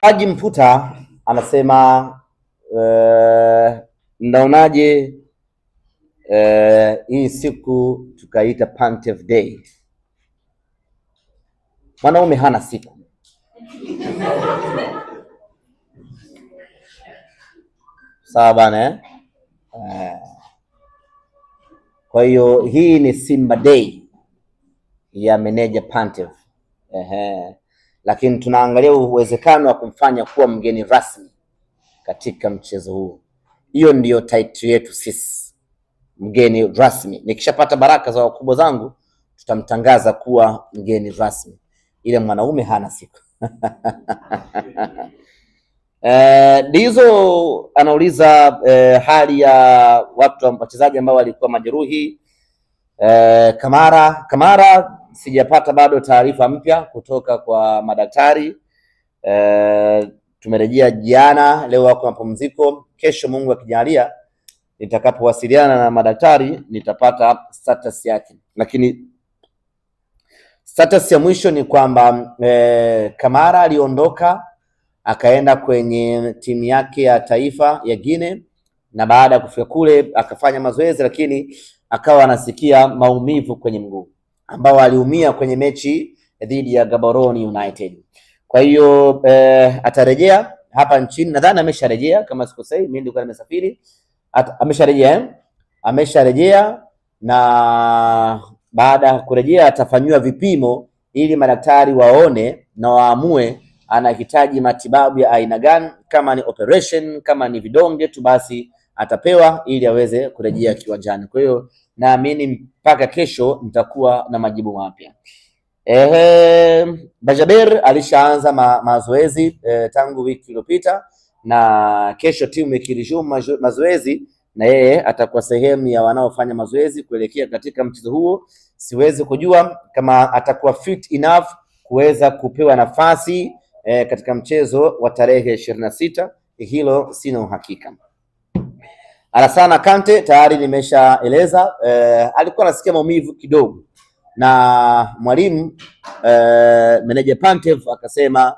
Haji Mputa anasema mnaonaje hii siku tukaita Pantev Day? Mwanaume hana siku. Sawa bana kwa hiyo hii ni Simba Day ya meneja Pantev. Lakini tunaangalia uwezekano wa kumfanya kuwa mgeni rasmi katika mchezo huu. Hiyo ndiyo title yetu sisi, mgeni rasmi. Nikishapata baraka za wakubwa zangu tutamtangaza kuwa mgeni rasmi. Ile mwanaume hana siku. Dizo anauliza hali ya watu wachezaji ambao walikuwa majeruhi. Kamara sijapata bado taarifa mpya kutoka kwa madaktari. Tumerejea jana, leo wako mapumziko. Kesho Mungu akijalia nitakapowasiliana na madaktari nitapata status yake. Lakini status ya mwisho ni kwamba Kamara aliondoka akaenda kwenye timu yake ya taifa ya Guinea, na baada ya kufika kule akafanya mazoezi, lakini akawa anasikia maumivu kwenye mguu ambao aliumia kwenye mechi dhidi ya Gaborone United. Kwa hiyo atarejea hapa nchini, nadhani amesharejea kama sikosei, mimi nilikuwa nimesafiri. Amesharejea na baada ya kurejea atafanywa vipimo ili madaktari waone na waamue anahitaji matibabu ya aina gani. Kama ni operation, kama ni vidonge tu, basi atapewa ili aweze kurejea kiwanjani. Kwa hiyo naamini mpaka kesho nitakuwa na majibu mapya. Bajaber alishaanza mazoezi tangu wiki iliyopita, na kesho timu ikiresume mazoezi na yeye atakuwa sehemu ya wanaofanya mazoezi kuelekea katika mchezo huo. Siwezi kujua kama atakuwa fit enough kuweza kupewa nafasi katika mchezo wa tarehe 26. Hilo sina uhakika. Alassane Kante tayari nimeshaeleza, alikuwa anasikia maumivu kidogo, na mwalimu meneja Pantev akasema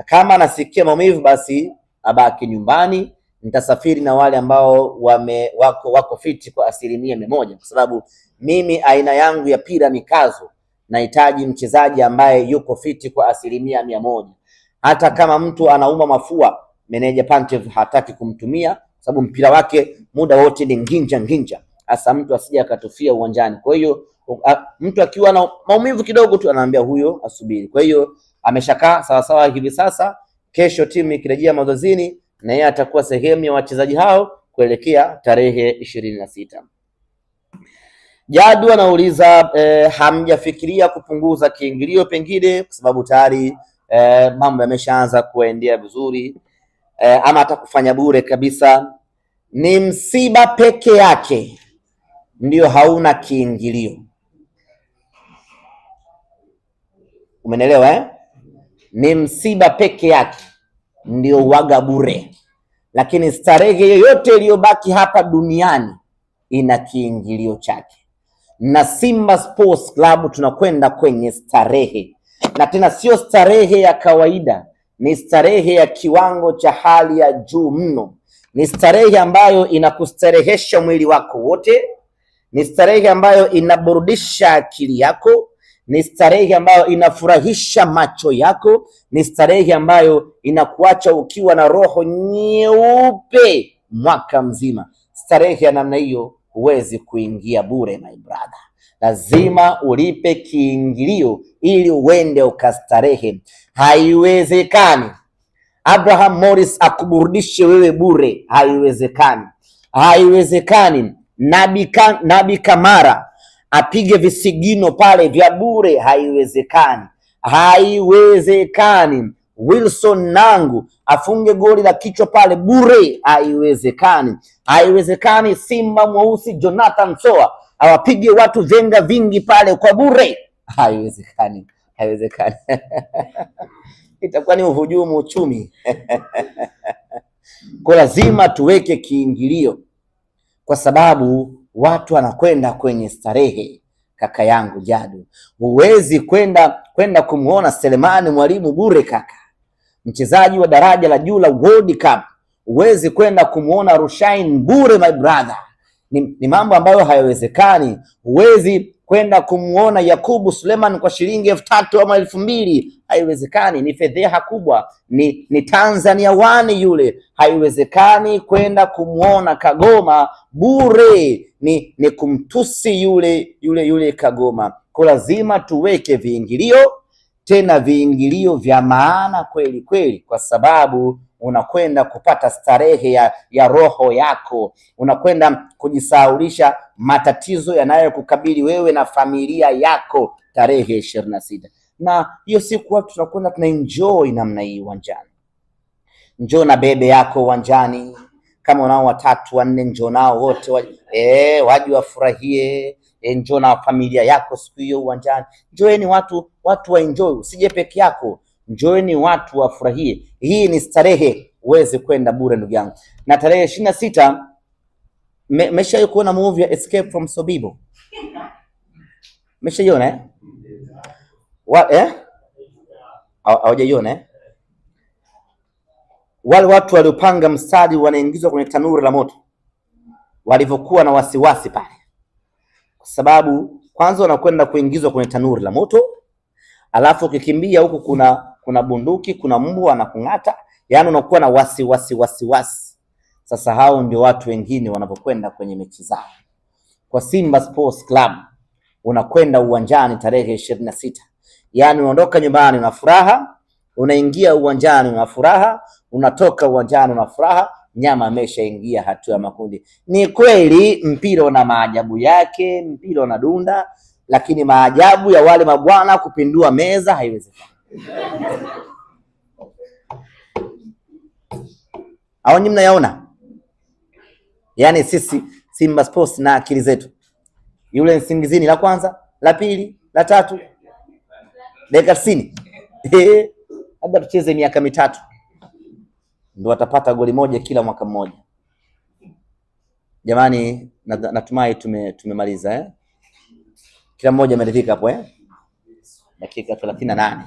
kama anasikia maumivu basi abaki nyumbani. Nitasafiri na wale ambao wako fiti kwa 100%, kwa sababu mimi aina yangu ya pira mikazo nahitaji mchezaji ambaye yuko fiti kwa 100%. Hata kama mtu anauma mafua, meneja Pantev hataki kumtumia, sababu mpira wake muda wote ni nginja, hasa mtu asije akatufia uwanjani. Kwa hiyo mtu akiwa na maumivu kidogo tu anaambia huyo asubiri. Kwa hiyo ameshakaa sawa sawa hivi sasa. Kesho timu ikirejea mazoezini na yeye atakuwa sehemu ya wachezaji hao kuelekea tarehe 26. Jadu anauliza hamjafikiria kupunguza kiingilio pengine, kwa sababu tayari mambo yameshaanza kuendea vizuri, ama atakufanya bure kabisa? Ni msiba peke yake ndio hauna kiingilio. Umenelewa Ni msiba peke yake ndio waga bure, lakini starehe yoyote iliyobaki hapa duniani ina kiingilio chake. Na Simba Sports Club tunakwenda kwenye starehe, na tena sio starehe ya kawaida, ni starehe ya kiwango cha hali ya juu mno. Ni starehe ambayo inakustarehesha mwili wako wote, ni starehe ambayo inaburudisha akili yako, ni starehe ambayo inafurahisha macho yako, ni starehe ambayo inakuacha ukiwa na roho nyeupe mwaka mzima. Starehe ya namna hiyo huwezi kuingia bure my brother, lazima ulipe kiingilio ili uende ukastarehe. Haiwezekani Abraham Morris akuburudishe wewe bure, haiwezekani. Haiwezekani Nabi Kamara apige visigino pale vya bure, haiwezekani. Haiwezekani Wilson Nangu afunge goli la kichwa pale bure, haiwezekani. Haiwezekani Simba mweusi Jonathan Soa awapige watu venga vingi pale kwa bure, haiwezekani. Haiwezekani. Itakuwa ni uhujumu uchumi. Kwa lazima tuweke kiingilio, kwa sababu watu wanakwenda kwenye starehe. Kaka yangu Jadu, huwezi kwenda kumuona Selemani Mwalimu bure kaka. mchezaji wa daraja la juu la World Cup, huwezi kwenda kumuona Rushain bure my brother. Ni mambo ambayo hayawezekani. Huwezi kwenda kumuona Yakubu Suleiman kwa shilingi 3,000 ama 2,000, haiwezekani. Ni fedheha kubwa, ni Tanzania One yule. Haiwezekani kwenda kumuona Kagoma bure, ni kumtusi yule Kagoma. Kwa lazima tuweke viingilio, tena viingilio vya maana kweli kweli, kwa sababu unakwenda kupata starehe ya roho yako, unakwenda kujisahaulisha matatizo yanayokukabili wewe na familia yako tarehe 26. Na hiyo siku watu tunakwenda tunaenjoy namna hii uwanjani. Njoo na bebe yako uwanjani, kama unao 3 4, njoo nao wote waje wafurahie. Njoo na familia yako siku hiyo uwanjani. Njoeni watu wa enjoy, usije peke yako. Njoeni watu wafurahie. Hii ni starehe, uweze kwenda bure ndugu yangu. Na tarehe 26 mesha kuona movie ya Escape from Sobibo? Meshaiona hawajaiona Wale watu waliopanga mstari wanaingizwa kwenye tanuri la moto, walivyokuwa na wasiwasi pale, kwa sababu kwanza wanakwenda kuingizwa kwenye tanuri la moto, alafu ukikimbia huku kuna bunduki, kuna mbwa anakung'ata, yani unakuwa na wasi. Sasa hao ndio watu wengine wanapokwenda kwenye mechi zao. Kwa Simba Sports Club unakwenda uwanjani tarehe 26, yani unaondoka nyumbani na furaha, unaingia uwanjani na furaha, unatoka uwanjani na furaha. Nyama ameshaingia hatua ya makundi. Ni kweli mpira una maajabu yake, mpira una dunda, lakini maajabu ya wale mabwana kupindua meza haiwezekani. Hao nyinyi mnayaona? Yani sisi Simba Sports na akili zetu, yule Nsingizini la kwanza, la pili, la tatu, dakika 90. Labda tucheze miaka 3 ndio watapata goli moja kila mwaka mmoja. Jamani, natumai tumemaliza Kila mmoja ameridhika hapo dakika 38.